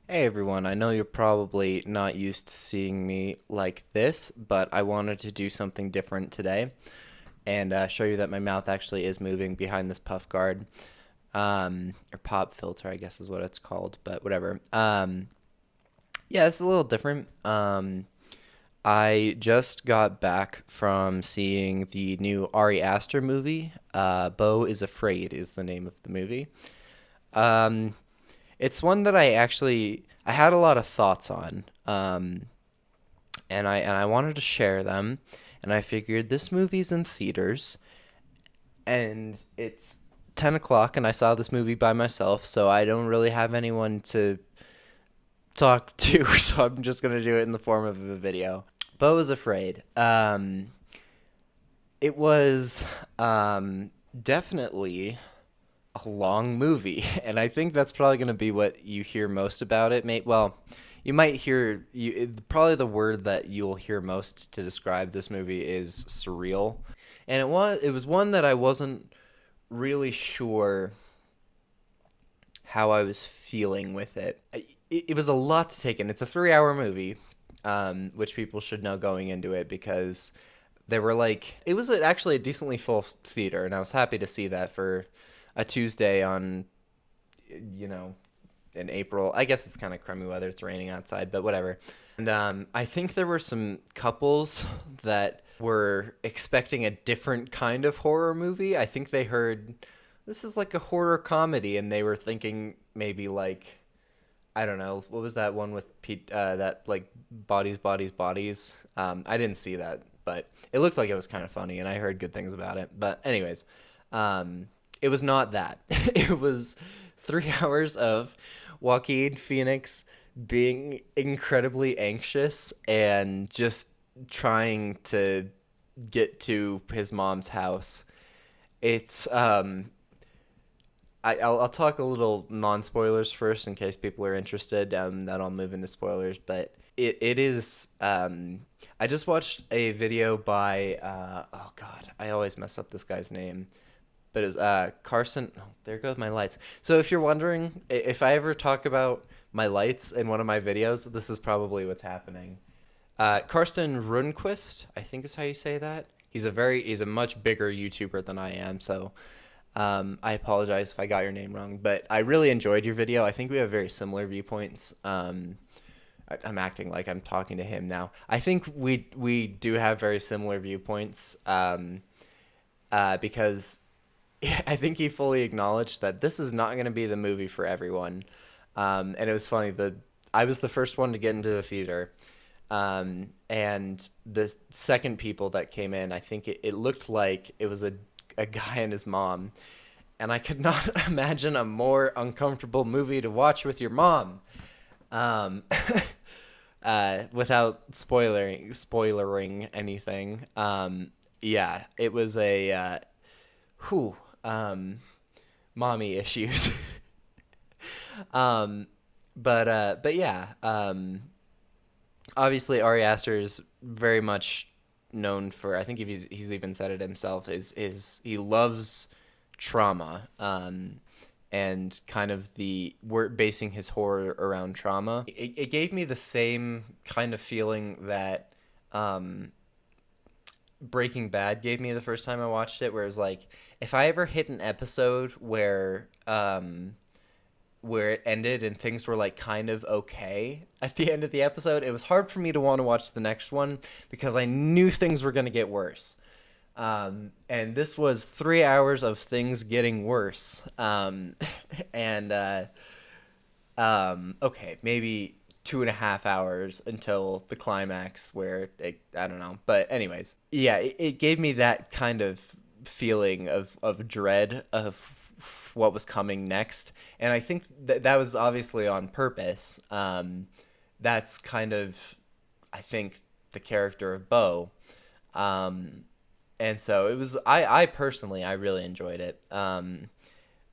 Hey everyone, I know you're probably not used to seeing me like this, but I wanted to do something different today and show you that my mouth actually is moving behind this puff guard, or pop filter, I guess is what it's called, but whatever. Yeah, it's a little different. I just got back from seeing the new Ari Aster movie. Beau is Afraid is the name of the movie. Um, it's one that I had a lot of thoughts on, and I wanted to share them. And I figured this movie's in theaters, and it's 10 o'clock, and I saw this movie by myself, so I don't really have anyone to talk to. So I'm just gonna do it in the form of a video. Beau was afraid. It was definitely a long movie, and I think that's probably going to be what you hear most about it. Well, you might hear probably the word that you'll hear most to describe this movie is surreal, and it was one that I wasn't really sure how I was feeling with it. It was a lot to take in. It's a 3 hour movie, which people should know going into it because it was actually a decently full theater, and I was happy to see that for a Tuesday on, you know, in April. I guess it's kind of crummy weather. It's raining outside, but whatever. And I think there were some couples that were expecting a different kind of horror movie. I think they heard this is like a horror comedy, and they were thinking maybe like I don't know what was that one with Pete that like bodies, bodies, bodies. I didn't see that, but it looked like it was kind of funny, and I heard good things about it. But anyways, it was not that. It was 3 hours of Joaquin Phoenix being incredibly anxious and just trying to get to his mom's house. It's I'll talk a little non spoilers first in case people are interested. Then I'll move into spoilers. But it is. I just watched a video by. Oh God, I always mess up this guy's name. But it was Carson. Oh, there goes my lights. So if you're wondering if I ever talk about my lights in one of my videos, this is probably what's happening. Karsten Rundquist, I think is how you say that. He's a much bigger YouTuber than I am, so I apologize if I got your name wrong, but I really enjoyed your video. I think we have very similar viewpoints. I'm acting like I'm talking to him now. I think we do have very similar viewpoints. Because I think he fully acknowledged that this is not going to be the movie for everyone. And it was funny. I was the first one to get into the theater. And the second people that came in, I think it looked like it was a guy and his mom. And I could not imagine a more uncomfortable movie to watch with your mom. Um, without spoilering anything. Yeah, it was whew, um, mommy issues. um, but yeah, obviously Ari Aster is very much known for. I think if he's even said it himself. Is he loves trauma. And kind of we're basing his horror around trauma. It gave me the same kind of feeling that Breaking Bad gave me the first time I watched it, where it was like if I ever hit an episode where it ended and things were like kind of okay at the end of the episode, it was hard for me to want to watch the next one because I knew things were going to get worse. And this was 3 hours of things getting worse. And okay, maybe 2.5 hours until the climax where I don't know. But anyways, yeah, it gave me that kind of feeling of dread of what was coming next. And I think that was obviously on purpose. That's kind of, I think, the character of Beau. Um, and so I personally I really enjoyed it.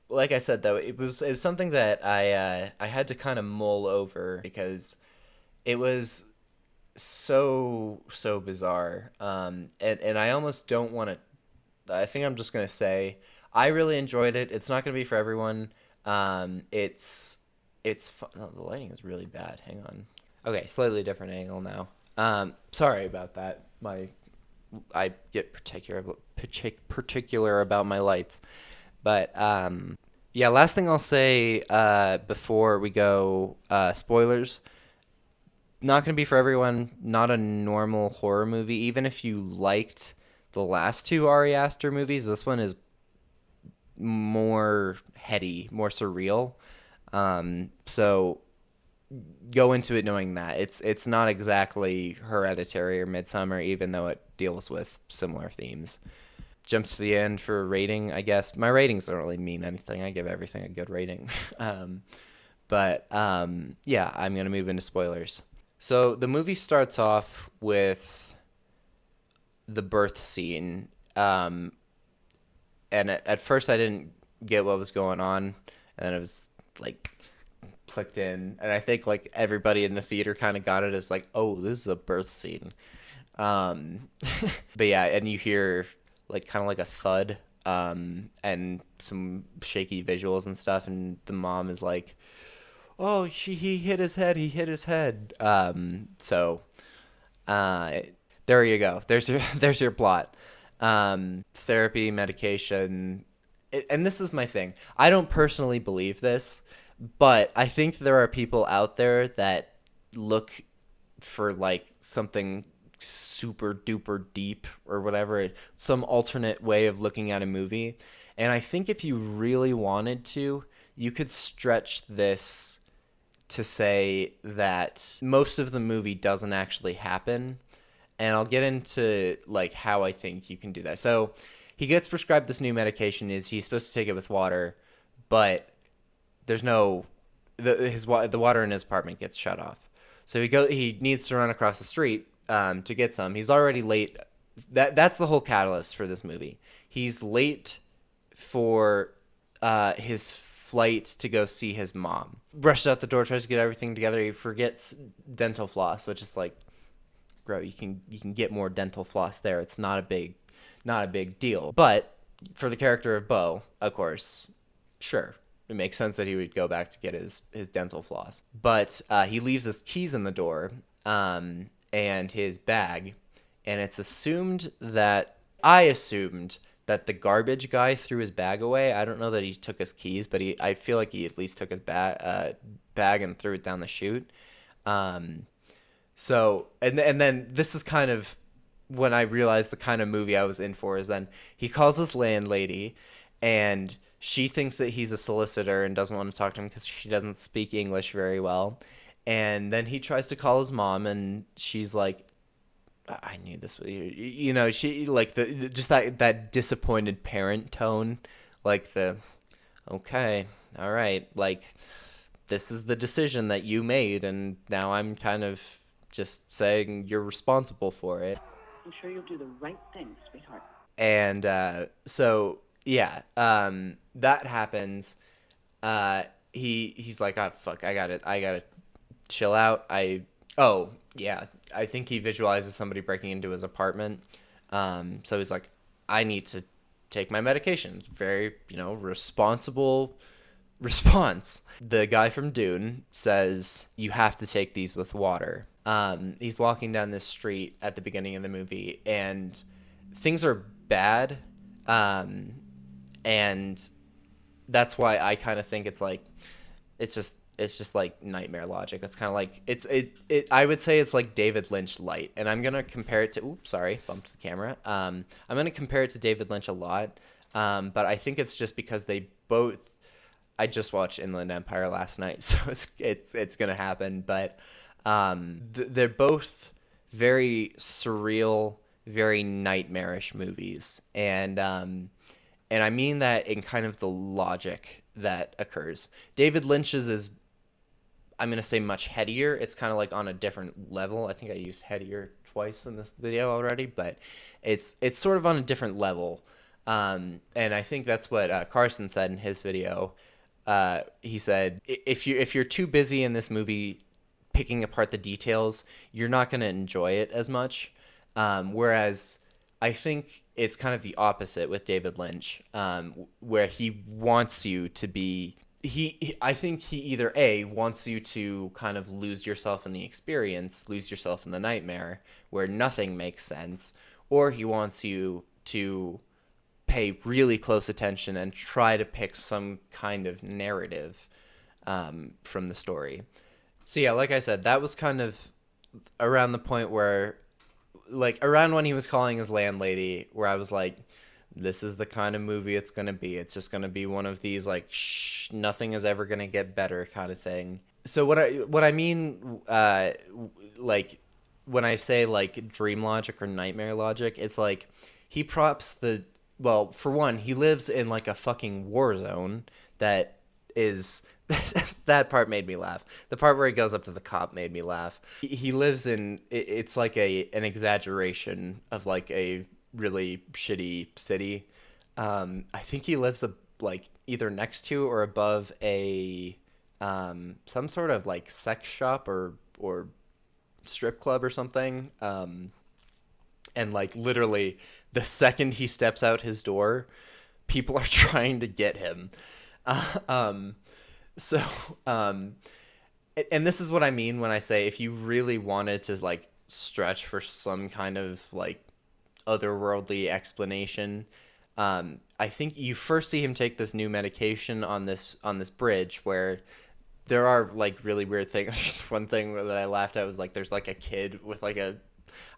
Like I said though, it was something that I had to kind of mull over because it was so bizarre. And I almost don't want to. I think I'm just gonna say I really enjoyed it. It's not gonna be for everyone. It's No, the lighting is really bad. Hang on. Okay, slightly different angle now. Sorry about that. I get particular about my lights, but yeah. Last thing I'll say before we go, spoilers. Not gonna be for everyone. Not a normal horror movie. Even if you liked the last two Ari Aster movies, this one is more heady, more surreal. So go into it knowing that it's not exactly Hereditary or Midsommar, even though it deals with similar themes. Jump to the end for a rating, I guess. My ratings don't really mean anything. I give everything a good rating. Yeah, I'm gonna move into spoilers. So the movie starts off with the birth scene, and at first I didn't get what was going on, and then it was like clicked in, and I think like everybody in the theater kind of got it as like, oh, this is a birth scene. But yeah, and you hear like kind of like a thud, and some shaky visuals and stuff, and the mom is like, oh, he hit his head, so there you go. There's your plot. Therapy, medication, and this is my thing. I don't personally believe this, but I think there are people out there that look for like something super duper deep or whatever, some alternate way of looking at a movie. And I think if you really wanted to, you could stretch this to say that most of the movie doesn't actually happen. And I'll get into like how I think you can do that. So he gets prescribed this new medication. He's supposed to take it with water, but there's no the water in his apartment gets shut off. So he needs to run across the street to get some. He's already late. That's the whole catalyst for this movie. He's late for his flight to go see his mom. Rushes out the door, tries to get everything together. He forgets dental floss, which is like, bro, you can get more dental floss there. It's not a big deal. But for the character of Beau, of course, sure, it makes sense that he would go back to get his dental floss. But he leaves his keys in the door, and his bag, and I assumed that the garbage guy threw his bag away. I don't know that he took his keys, but I feel like he at least took his bag and threw it down the chute. So, and then this is kind of when I realized the kind of movie I was in for, is then he calls his landlady, and she thinks that he's a solicitor and doesn't want to talk to him because she doesn't speak English very well. And then he tries to call his mom, and she's like, I knew this was, she like just that disappointed parent tone, like okay, all right, like this is the decision that you made, and now I'm kind of just saying you're responsible for it. I'm sure you'll do the right thing, sweetheart. And so yeah, that happens. He's like, oh fuck, I gotta chill out. Oh yeah, I think he visualizes somebody breaking into his apartment. So he's like, I need to take my medications. Very, responsible response. The guy from Dune says, you have to take these with water. He's walking down this street at the beginning of the movie, and things are bad. And that's why I kind of think it's like, it's just like nightmare logic. It's kind of like I would say it's like David Lynch light, and I'm gonna compare it to. Oops, sorry, bumped the camera. I'm gonna compare it to David Lynch a lot, but I think it's just because they both. I just watched Inland Empire last night, so it's gonna happen. But they're both very surreal, very nightmarish movies, and I mean that in kind of the logic that occurs. David Lynch's is, I'm going to say, much headier. It's kind of like on a different level. I think I used headier twice in this video already, but it's sort of on a different level. And I think that's what Carson said in his video. He said, if you're too busy in this movie picking apart the details, you're not going to enjoy it as much. Whereas I think it's kind of the opposite with David Lynch, where he wants you to be I think he either A, wants you to kind of lose yourself in the experience, lose yourself in the nightmare where nothing makes sense, or he wants you to pay really close attention and try to pick some kind of narrative from the story. So yeah, like I said, that was kind of around the point where, like, around when he was calling his landlady, where I was like, this is the kind of movie it's gonna be. It's just gonna be one of these like, shh, nothing is ever gonna get better kind of thing. So what I mean, like, when I say like dream logic or nightmare logic, it's like he props the, well, for one, he lives in like a fucking war zone that is that part made me laugh. The part where he goes up to the cop made me laugh. He lives in it's like an exaggeration of like a really shitty city. I think he lives like either next to or above a some sort of like sex shop or strip club or something. And like literally the second he steps out his door, people are trying to get him. Uh, um, so, um, and this is what I mean when I say if you really wanted to like stretch for some kind of like otherworldly explanation, I think you first see him take this new medication on this bridge where there are like really weird things. One thing that I laughed at was like there's like a kid with like a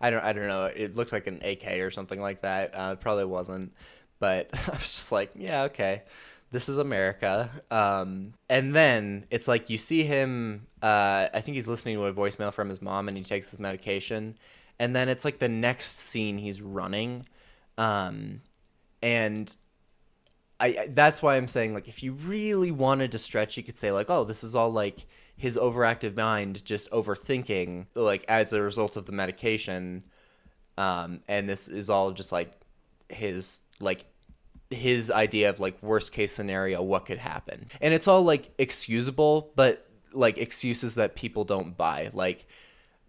I don't know, it looked like an AK or something like that. It probably wasn't, but I was just like, yeah, okay, this is America. And then it's like you see him. I think he's listening to a voicemail from his mom, and he takes his medication. And then it's like the next scene he's running, and that's why I'm saying like if you really wanted to stretch, you could say like, oh, this is all like his overactive mind just overthinking like as a result of the medication, and this is all just like his idea of like worst case scenario, what could happen, and it's all like excusable, but like excuses that people don't buy. Like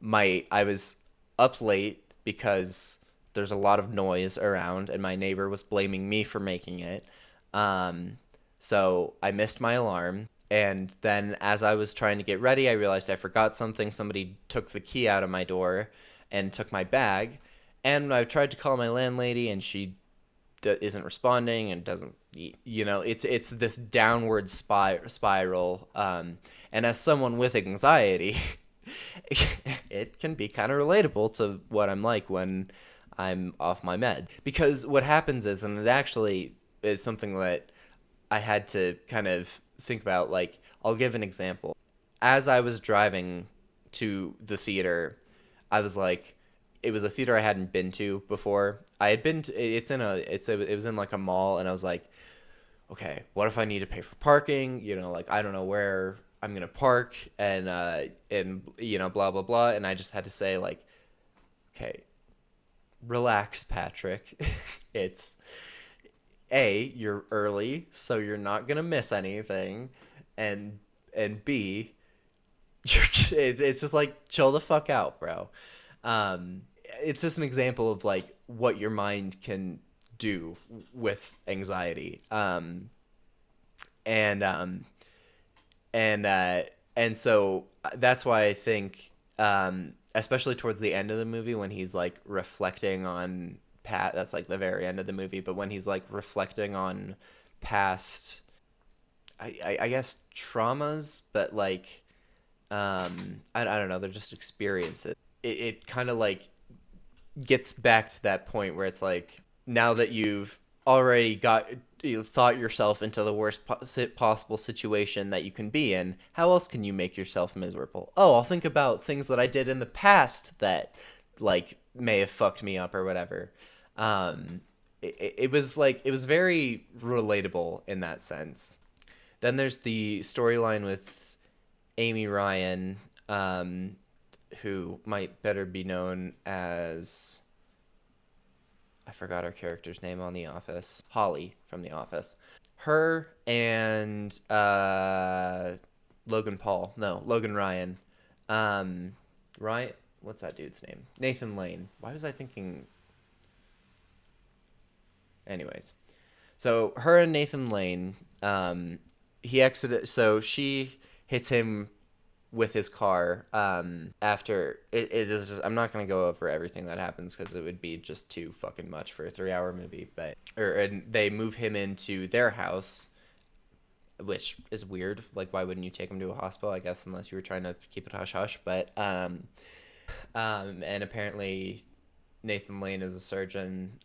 I was up late because there's a lot of noise around and my neighbor was blaming me for making it. So I missed my alarm. And then as I was trying to get ready, I realized I forgot something. Somebody took the key out of my door and took my bag. And I tried to call my landlady and she isn't responding and doesn't, it's this downward spiral. And as someone with anxiety, it can be kind of relatable to what I'm like when I'm off my med. Because what happens is, and it actually is something that I had to kind of think about, like, I'll give an example. As I was driving to the theater, I was like, it was a theater I hadn't been to before. I had been to, it was in like a mall, and I was like, okay, what if I need to pay for parking? Like, I don't know where I'm gonna park, and blah blah blah. And I just had to say like, okay, relax, Patrick. It's you're early, so you're not gonna miss anything, and B, it's just like chill the fuck out, bro. It's just an example of like what your mind can do with anxiety. And and uh, and so that's why I think, especially towards the end of the movie when he's like reflecting on that's like the very end of the movie, but when he's like reflecting on past, I guess traumas, but like, I don't know, they're just experiences. It kind of like gets back to that point where it's like, now that you've already thought yourself into the worst possible situation that you can be in, how else can you make yourself miserable? Oh, I'll think about things that I did in the past that like may have fucked me up or whatever. It was like, it was very relatable in that sense. Then there's the storyline with Amy Ryan, who might better be known as, I forgot her character's name on The Office. Holly from The Office. Her and Logan Ryan. Ryan, what's that dude's name? Nathan Lane. Why was I thinking? Anyways, so her and Nathan Lane, he exited. So she hits him with his car. After it is. I'm not gonna go over everything that happens because it would be just too fucking much for a 3 hour movie. And they move him into their house, which is weird. Like, why wouldn't you take him to a hospital? I guess unless you were trying to keep it hush hush. And apparently Nathan Lane is a surgeon.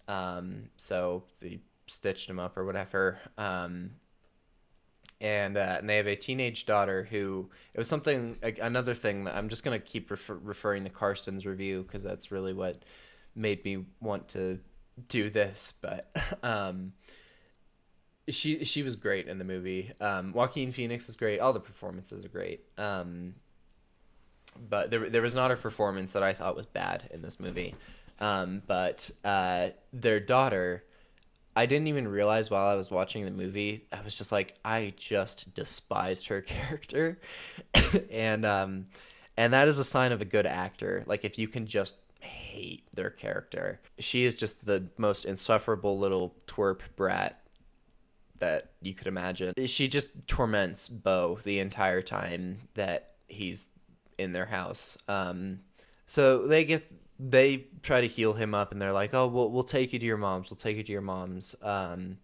So they stitched him up or whatever. And they have a teenage daughter who it was something like another thing that I'm just gonna keep referring to Karsten's review because that's really what made me want to do this. But she was great in the movie. Joaquin Phoenix is great. All the performances are great. But there was not a performance that I thought was bad in this movie. But their daughter, I didn't even realize while I was watching the movie. I was just like, I just despised her character, and that is a sign of a good actor. Like if you can just hate their character, she is just the most insufferable little twerp brat that you could imagine. She just torments Beau the entire time that he's in their house. So they try to heal him up, and they're like, "Oh, we'll take you to your mom's. We'll take you to your mom's." And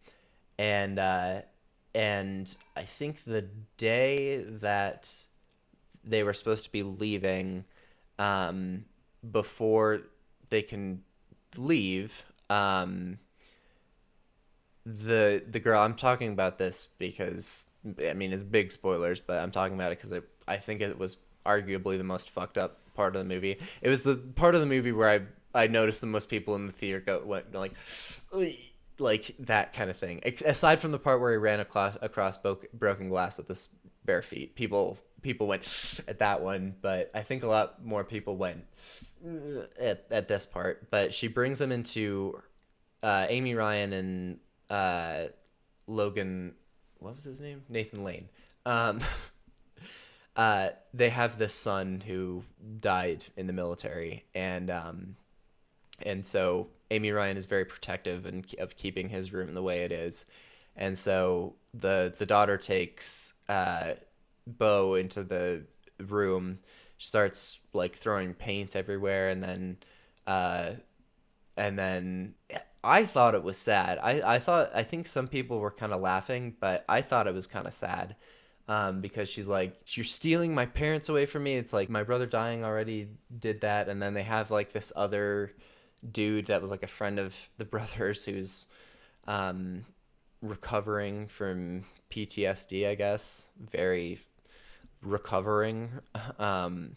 and I think the day that they were supposed to be leaving, before they can leave, the girl, I'm talking about this because I mean it's big spoilers, but I'm talking about it because I think it was arguably the most fucked up part of the movie. It was the part of the movie where I noticed the most people in the theater went like that kind of thing. Aside from the part where he ran across broken glass with his bare feet, people went at that one, but I think a lot more people went at this part. But she brings them into Amy Ryan and Logan, what was his name? Nathan Lane. They have this son who died in the military, and so Amy Ryan is very protective of keeping his room the way it is, and so the daughter takes Beau into the room, starts like throwing paint everywhere, and then I thought it was sad. I think some people were kind of laughing, but I thought it was kind of sad. Because she's like, you're stealing my parents away from me. It's like my brother dying already did that, and then they have like this other dude that was like a friend of the brothers who's recovering from PTSD, I guess, very recovering. And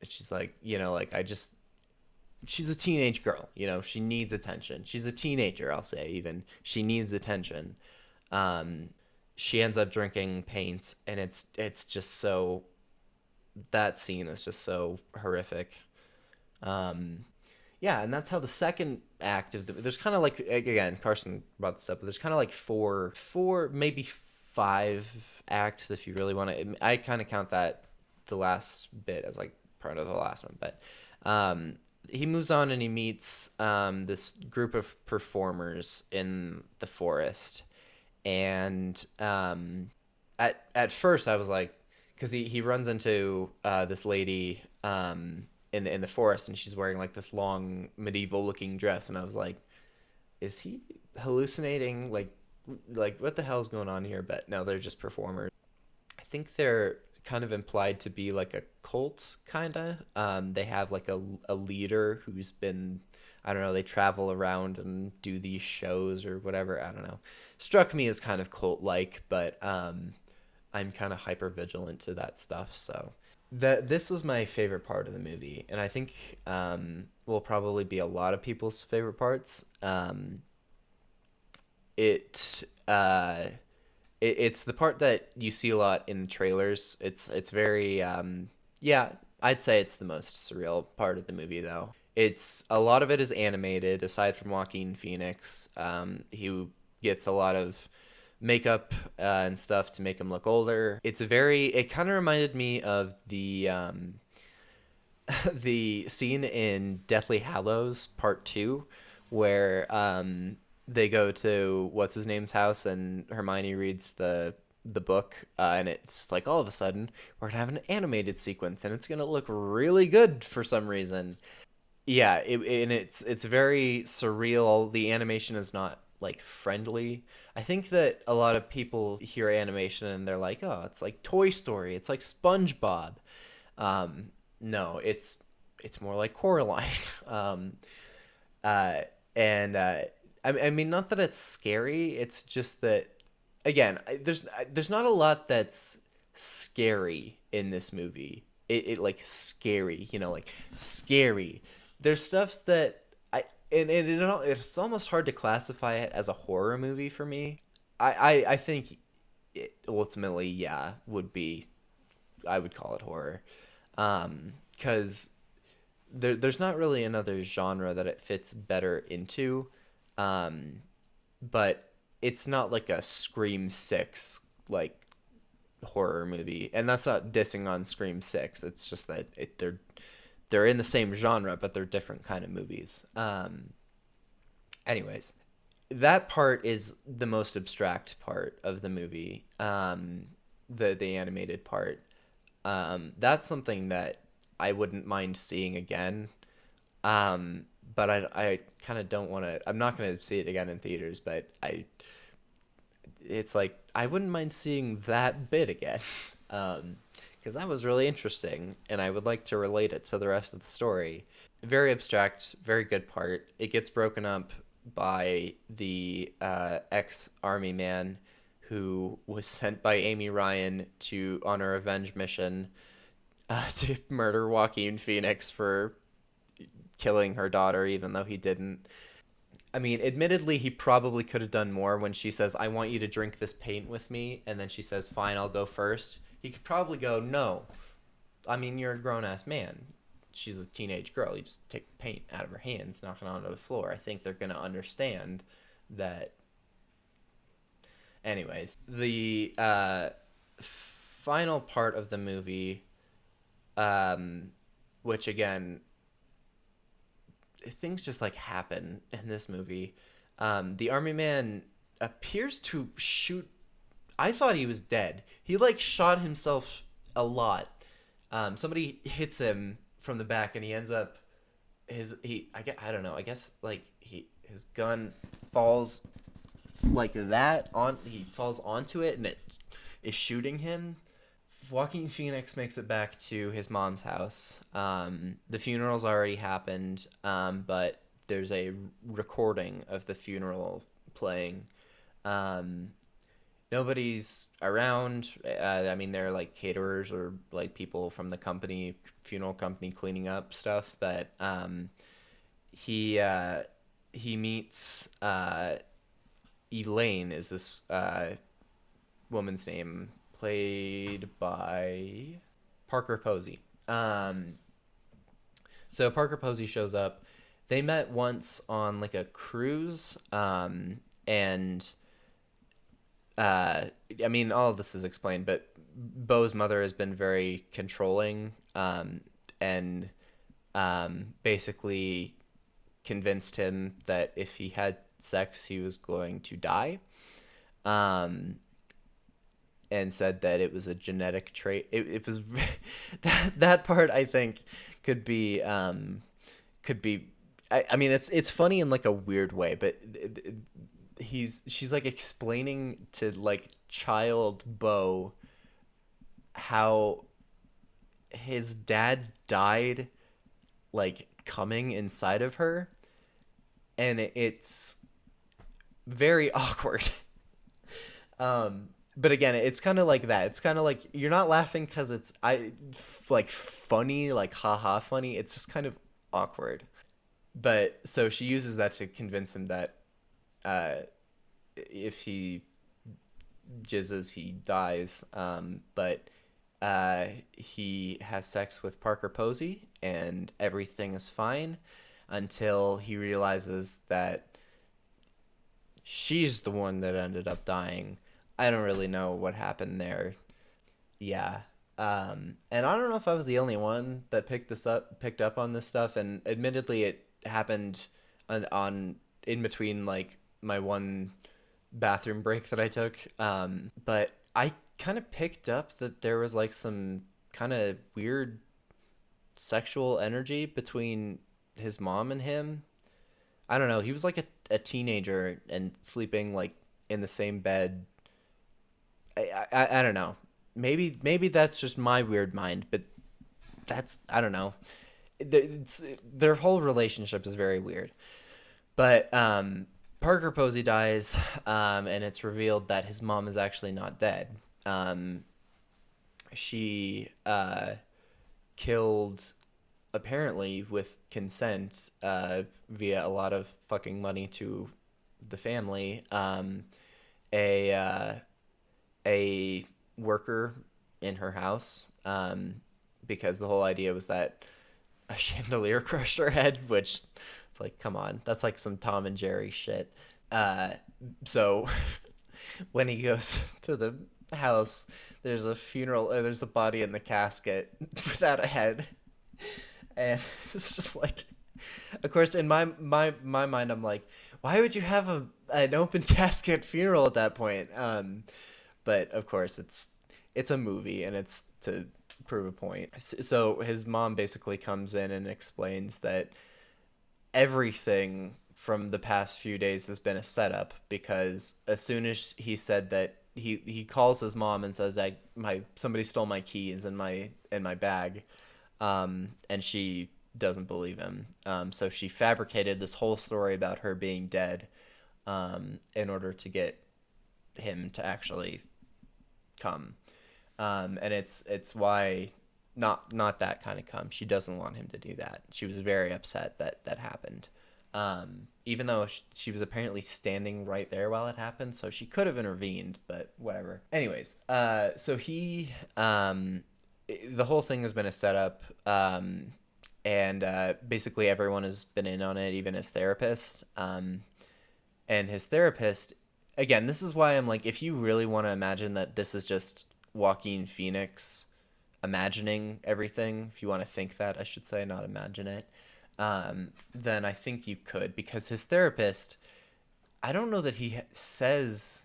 she's like, like she's a teenage girl, she needs attention. She's a teenager, I'll say, even she needs attention. She ends up drinking paint, and it's just so, that scene is just so horrific. Yeah, and that's how the second act of there's kind of like, again, Carson brought this up, but there's kind of like four, maybe five acts if you really want to. I kind of count that the last bit as like part of the last one, but he moves on and he meets this group of performers in the forest. And at first I was like, because he runs into this lady in the forest, and she's wearing like this long medieval looking dress, and I was like, is he hallucinating? Like what the hell's going on here? But no, they're just performers. I think they're kind of implied to be like a cult, kind of. They have like a leader who's been, I don't know, they travel around and do these shows or whatever. I don't know. Struck me as kind of cult-like, but I'm kind of hyper vigilant to that stuff. So this was my favorite part of the movie, and I think will probably be a lot of people's favorite parts. It's the part that you see a lot in the trailers. It's very yeah, I'd say it's the most surreal part of the movie though. It's a lot of it is animated aside from Joaquin Phoenix. He gets a lot of makeup and stuff to make him look older. It kind of reminded me of the the scene in Deathly Hallows Part 2 where they go to what's his name's house, and Hermione reads the book, and it's like all of a sudden we're gonna have an animated sequence, and it's gonna look really good for some reason. Yeah, and it's very surreal. The animation is not like friendly. I think that a lot of people hear animation and they're like, "Oh, it's like Toy Story. It's like SpongeBob." No, it's more like Coraline. um, uh, and I mean, not that it's scary. It's just that again, there's not a lot that's scary in this movie. It like scary, like scary. There's stuff that it's almost hard to classify it as a horror movie for me. I think it ultimately, yeah, would be, I would call it horror. Because there's not really another genre that it fits better into. But it's not like a Scream 6 like horror movie, and that's not dissing on Scream 6. It's just that they're in the same genre, but they're different kind of movies. Anyways, that part is the most abstract part of the movie. The animated part. That's something that I wouldn't mind seeing again. But I kind of don't want to. I'm not going to see it again in theaters, but it's like I wouldn't mind seeing that bit again, because that was really interesting, and I would like to relate it to the rest of the story. Very abstract, very good part. It gets broken up by the ex-army man who was sent by Amy Ryan on a revenge mission to murder Joaquin Phoenix for killing her daughter, even though he didn't. I mean, admittedly, he probably could have done more when she says, "I want you to drink this paint with me," and then she says, "Fine, I'll go first." He could probably go, "No. I mean, you're a grown-ass man. She's a teenage girl. You just take the paint out of her hands, knock it onto the floor." I think they're going to understand that. Anyways, the final part of the movie, which again, things just like happen in this movie. The army man appears to shoot. I thought he was dead. He like shot himself a lot. Somebody hits him from the back, and he ends up I don't know. I guess like his gun falls like that on. He falls onto it, and it is shooting him. Joaquin Phoenix makes it back to his mom's house. The funeral's already happened, but there's a recording of the funeral playing. Nobody's around. I mean, they're like caterers or like people from the funeral company cleaning up stuff. But he meets Elaine. Is this woman's name? Played by Parker Posey. So Parker Posey shows up. They met once on like a cruise, and I mean, all of this is explained, but Beau's mother has been very controlling, and basically convinced him that if he had sex, he was going to die. And said that it was a genetic trait. It was that part I think could be I mean it's funny in like a weird way, but she's like explaining to like child Beau how his dad died like coming inside of her, and it's very awkward. But again, it's kind of like that. It's kind of like you're not laughing because it's like funny, like haha funny. It's just kind of awkward. But so she uses that to convince him that if he jizzes, he dies. But he has sex with Parker Posey, and everything is fine until he realizes that she's the one that ended up dying. I don't really know what happened there. Yeah. And I don't know if I was the only one that picked up on this stuff. And admittedly, it happened on in between like my one bathroom break that I took. But I kind of picked up that there was like some kind of weird sexual energy between his mom and him. I don't know. He was like a teenager and sleeping like in the same bed. I don't know. Maybe that's just my weird mind, but that's I don't know. Their whole relationship is very weird. But Parker Posey dies, and it's revealed that his mom is actually not dead. She killed, apparently with consent, via a lot of fucking money to the family, a a worker in her house, because the whole idea was that a chandelier crushed her head, which it's like, come on, that's like some Tom and Jerry shit. So when he goes to the house, there's a funeral, there's a body in the casket without a head, and it's just like, of course, in my mind, I'm like, why would you have an open casket funeral at that point? But of course, it's a movie, and it's to prove a point. So his mom basically comes in and explains that everything from the past few days has been a setup, because as soon as he said that he calls his mom and says that somebody stole my keys in my bag, and she doesn't believe him. So she fabricated this whole story about her being dead, in order to get him to actually come. And it's why not that kind of come. She doesn't want him to do that. She was very upset that happened. Even though she was apparently standing right there while it happened, so she could have intervened, but whatever. Anyways, so the whole thing has been a setup, and basically everyone has been in on it, even his therapist. And his therapist, again, this is why I'm like, if you really want to imagine that this is just Joaquin Phoenix imagining everything, if you want to think that, I should say, not imagine it, then I think you could, because his therapist, I don't know that he says,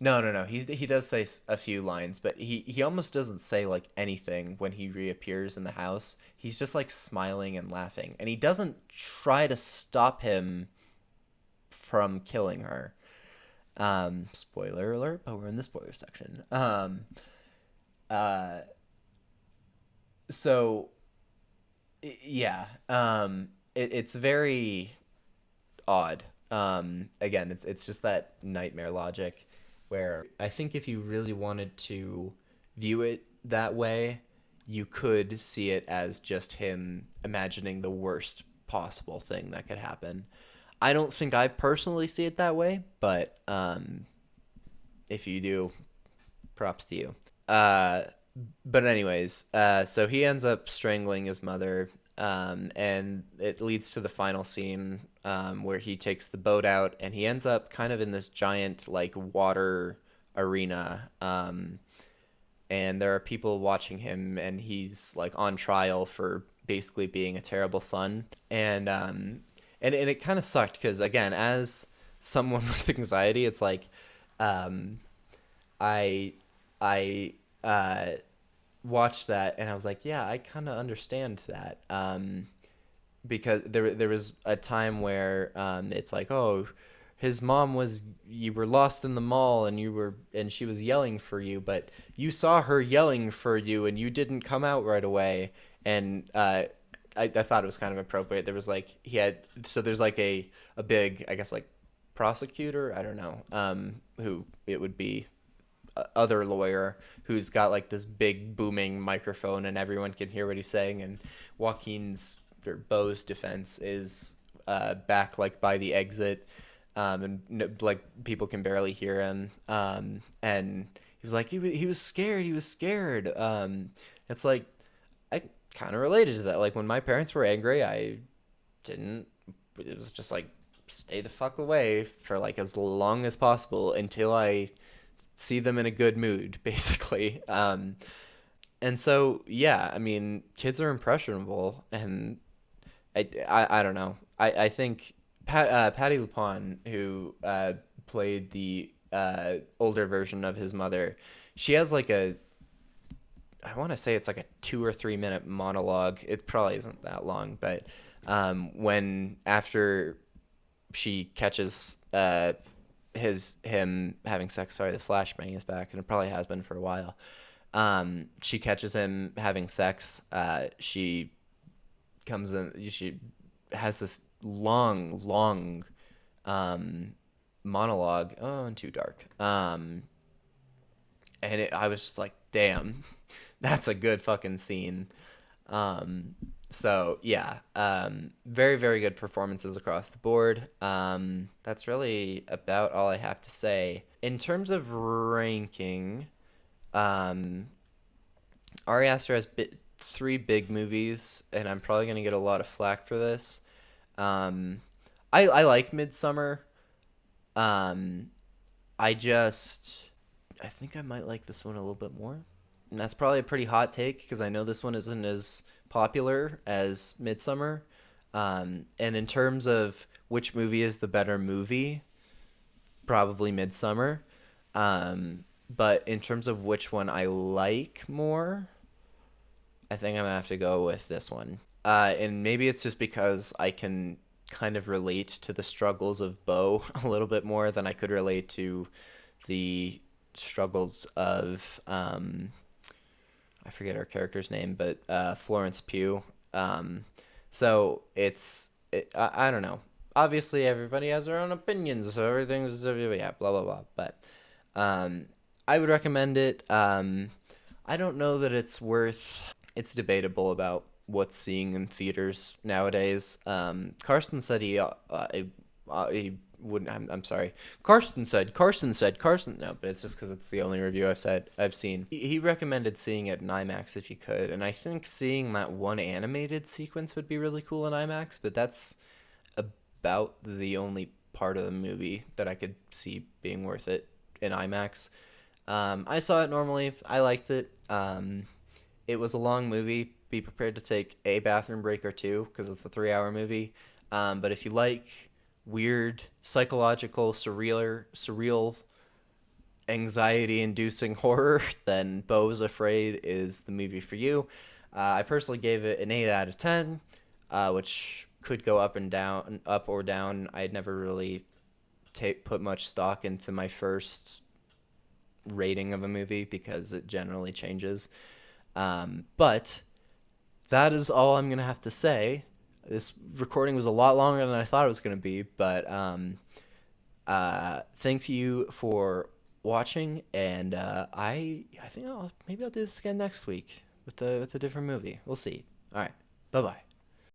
no, he does say a few lines, but he almost doesn't say like anything when he reappears in the house. He's just like smiling and laughing, and he doesn't try to stop him from killing her. Spoiler alert, but we're in the spoiler section. So yeah, it's very odd. Again, it's just that nightmare logic, where I think if you really wanted to view it that way, you could see it as just him imagining the worst possible thing that could happen. I don't think I personally see it that way, but if you do, props to you. But anyways, so he ends up strangling his mother, and it leads to the final scene, where he takes the boat out, and he ends up kind of in this giant like water arena, and there are people watching him, and he's like on trial for basically being a terrible son, and it kind of sucked, because again, as someone with anxiety, it's like, I watched that, and I was like, yeah, I kind of understand that, because there was a time where, it's like, oh, his mom you were lost in the mall, and she was yelling for you, but you saw her yelling for you and you didn't come out right away. And I thought it was kind of appropriate. There was like, there's like a big, I guess, like prosecutor, I don't know, who it would be, other lawyer, who's got like this big booming microphone and everyone can hear what he's saying, and Beau's defense is back like by the exit, and like people can barely hear him, and he was like, he was scared. It's like, I kind of related to that. Like when my parents were angry, it was just like, stay the fuck away for like as long as possible until I see them in a good mood, basically. And so, yeah, I mean, kids are impressionable, and I don't know. I think Patty LuPone, who played the older version of his mother, she has like I want to say it's like a 2 or 3 minute monologue. It probably isn't that long, but when after she catches him having sex, sorry, the flashbang is back, and it probably has been for a while. She catches him having sex. She comes in. She has this long monologue. Oh, and too dark. I was just like, damn, that's a good fucking scene. So yeah, very very good performances across the board. That's really about all I have to say in terms of ranking. Um, Ari Aster has 3 big movies, and I'm probably gonna get a lot of flack for this. Um, I like Midsummer. Um, I think I might like this one a little bit more. And that's probably a pretty hot take because I know this one isn't as popular as Midsummer. And in terms of which movie is the better movie, probably Midsummer. But in terms of which one I like more, I think I'm gonna have to go with this one. And maybe it's just because I can kind of relate to the struggles of Beau a little bit more than I could relate to the struggles of I forget her character's name, but Florence Pugh. So I don't know. Obviously, everybody has their own opinions, so everything's yeah, blah blah blah. But I would recommend it. I don't know that it's worth. It's debatable about what's seeing in theaters nowadays. Carson said he wouldn't. I'm sorry. Carson said. No, but it's just because it's the only review I've seen. He recommended seeing it in IMAX if you could, and I think seeing that one animated sequence would be really cool in IMAX. But that's about the only part of the movie that I could see being worth it in IMAX. I saw it normally. I liked it. It was a long movie. Be prepared to take a bathroom break or two because it's a 3-hour movie. But if you like weird, psychological, surreal, anxiety-inducing horror, then Beau's Afraid is the movie for you. I personally gave it an 8 out of 10, which could go up or down. I had never really put much stock into my first rating of a movie because it generally changes. But that is all I'm gonna have to say. This recording was a lot longer than I thought it was gonna be, but thank you for watching, and I think maybe I'll do this again next week with a different movie. We'll see. All right, bye bye.